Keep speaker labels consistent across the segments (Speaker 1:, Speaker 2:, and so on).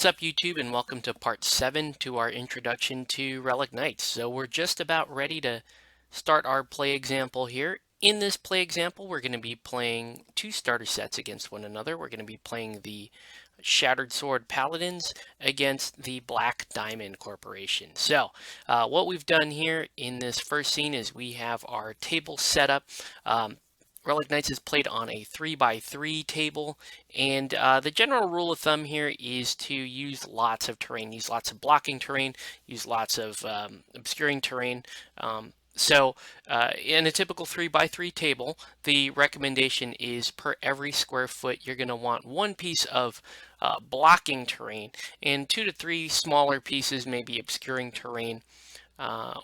Speaker 1: What's up, YouTube, and welcome to part 7 to our introduction to Relic Knights. So we're just about ready to start our play example here. In this play example, we're going to be playing two starter sets against one another. We're going to be playing the Shattered Sword Paladins against the Black Diamond Corporation. So what we've done here in this first scene is we have our table set up. Relic Knights is played on a 3x3 table, and the general rule of thumb here is to use lots of terrain, use lots of blocking terrain, use lots of obscuring terrain. In a typical 3x3 table, the recommendation is per every square foot, you're going to want one piece of blocking terrain and 2 to 3 smaller pieces, maybe obscuring terrain.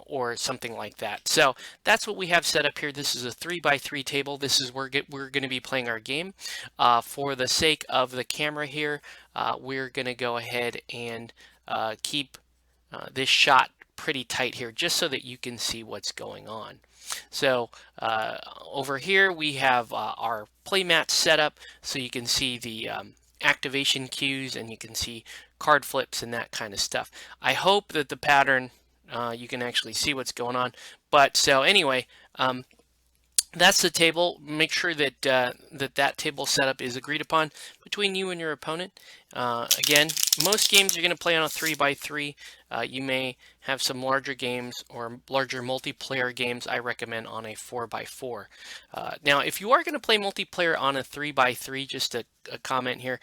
Speaker 1: Or something like that. So that's what we have set up here. This is a 3x3 table. This is where we're going to be playing our game. For the sake of the camera here, we're going to go ahead and keep this shot pretty tight here, just so that you can see what's going on. So over here we have our playmat set up, so you can see the activation cues, and you can see card flips and that kind of stuff. I hope that the pattern you can actually see what's going on. But so anyway, that's the table. Make sure that that table setup is agreed upon between you and your opponent. Again, most games you're going to play on a 3x3. You may have some larger games or larger multiplayer games. I recommend on a 4x4. Now, if you are going to play multiplayer on a 3x3, just a comment here.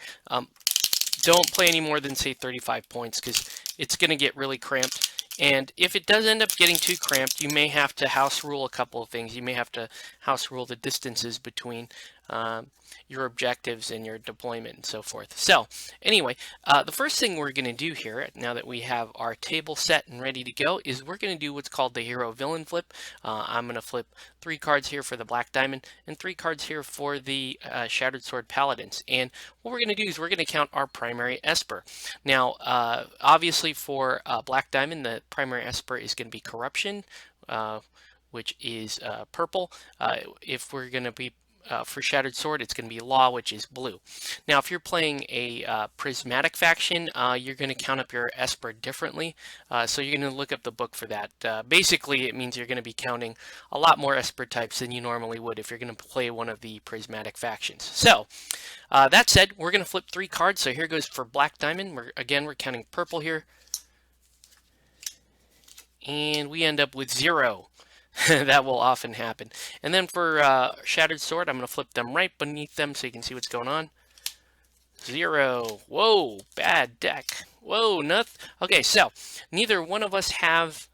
Speaker 1: Don't play any more than, say, 35 points, because it's going to get really cramped. And if it does end up getting too cramped, you may have to house rule a couple of things. You may have to house rule the distances between your objectives and your deployment and so forth. So anyway, the first thing we're going to do here, now that we have our table set and ready to go, is we're going to do what's called the hero villain flip. I'm going to flip 3 cards here for the Black Diamond and 3 cards here for the Shattered Sword Paladins. And what we're going to do is we're going to count our primary Esper. Now, obviously for Black Diamond, the primary Esper is going to be Corruption, which is purple. If we're going to be for Shattered Sword, it's going to be Law, which is blue. Now, if you're playing a prismatic faction, you're going to count up your Esper differently. So you're going to look up the book for that. Basically, it means you're going to be counting a lot more Esper types than you normally would if you're going to play one of the prismatic factions. So that said, we're going to flip 3 cards. So here goes for Black Diamond. We're counting purple here. And we end up with 0. That will often happen. And then for Shattered Sword, I'm going to flip them right beneath them so you can see what's going on. 0. Whoa, bad deck. Whoa, nothing. Okay, so neither one of us have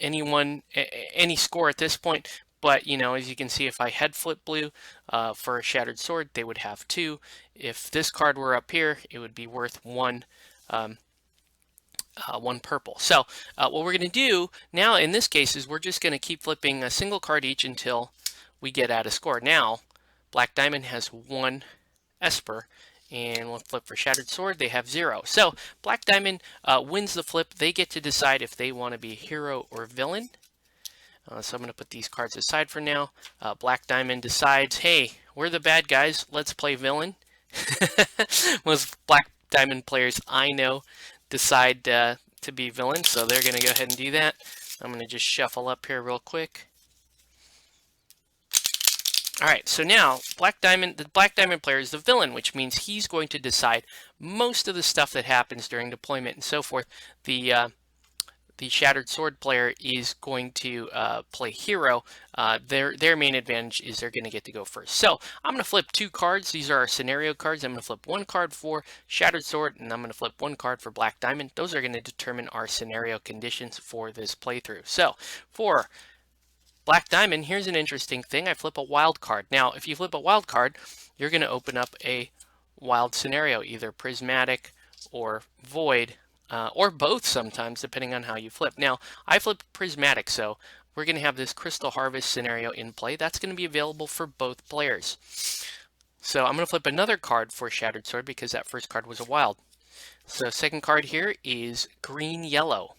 Speaker 1: any score at this point. But, you know, as you can see, if I had flipped blue for a Shattered Sword, they would have 2. If this card were up here, it would be worth 1. 1 purple. So what we're going to do now in this case is we're just going to keep flipping a single card each until we get at a score. Now, Black Diamond has 1 Esper, and we'll flip for Shattered Sword. They have 0. So Black Diamond wins the flip. They get to decide if they want to be hero or villain. So I'm going to put these cards aside for now. Black Diamond decides, hey, we're the bad guys. Let's play villain. Most Black Diamond players I know decide to be villain, so they're going to go ahead and do that. I'm going to just shuffle up here real quick. Alright, so now the Black Diamond player is the villain, which means he's going to decide most of the stuff that happens during deployment and so forth. The Shattered Sword player is going to play hero. Their main advantage is they're going to get to go first. So I'm going to flip 2 cards. These are our scenario cards. I'm going to flip 1 card for Shattered Sword, and I'm going to flip 1 card for Black Diamond. Those are going to determine our scenario conditions for this playthrough. So for Black Diamond, here's an interesting thing. I flip a wild card. Now, if you flip a wild card, you're going to open up a wild scenario, either prismatic or void. Or both sometimes, depending on how you flip. Now, I flipped prismatic, so we're going to have this Crystal Harvest scenario in play. That's going to be available for both players. So I'm going to flip another card for Shattered Sword because that first card was a wild. So second card here is green-yellow.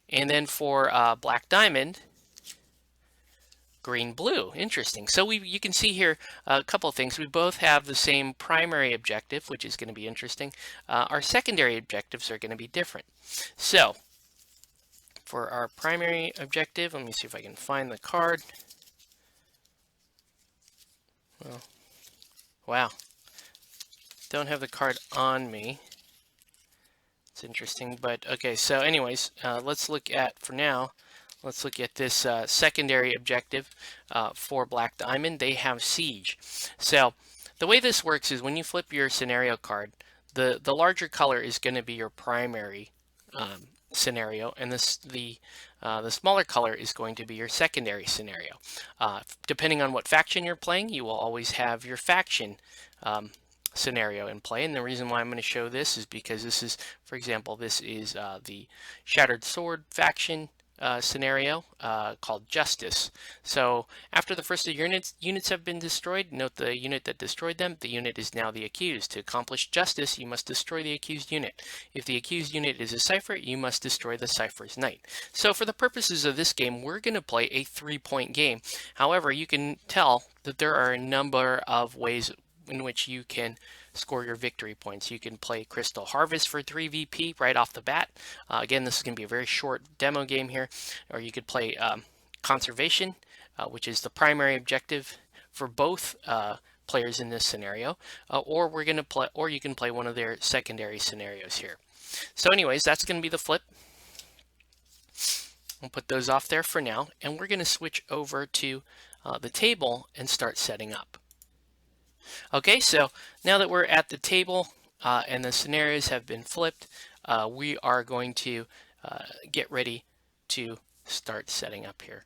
Speaker 1: And then for Black Diamond, green, blue. Interesting. So you can see here a couple of things. We both have the same primary objective, which is going to be interesting. Our secondary objectives are going to be different. So for our primary objective, let me see if I can find the card. Well, wow. Don't have the card on me. It's interesting, but okay. So anyways, let's look at, for now, let's look at this secondary objective for Black Diamond. They have Siege. So the way this works is when you flip your scenario card, the larger color is going to be your primary scenario, and the smaller color is going to be your secondary scenario. Depending on what faction you're playing, you will always have your faction scenario in play. And the reason why I'm going to show this is because this is, for example, this is the Shattered Sword faction scenario called Justice. So after the first of the units have been destroyed, note the unit that destroyed them, the unit is now the accused. To accomplish justice, you must destroy the accused unit. If the accused unit is a cipher, you must destroy the cipher's knight. So for the purposes of this game, we're going to play a 3-point game. However, you can tell that there are a number of ways in which you can score your victory points. You can play Crystal Harvest for 3 VP right off the bat. Again, this is going to be a very short demo game here. Or you could play Conservation, which is the primary objective for both players in this scenario. Or you can play one of their secondary scenarios here. So anyways, that's going to be the flip. We'll put those off there for now, and we're going to switch over to the table and start setting up. Okay, so now that we're at the table and the scenarios have been flipped, we are going to get ready to start setting up here.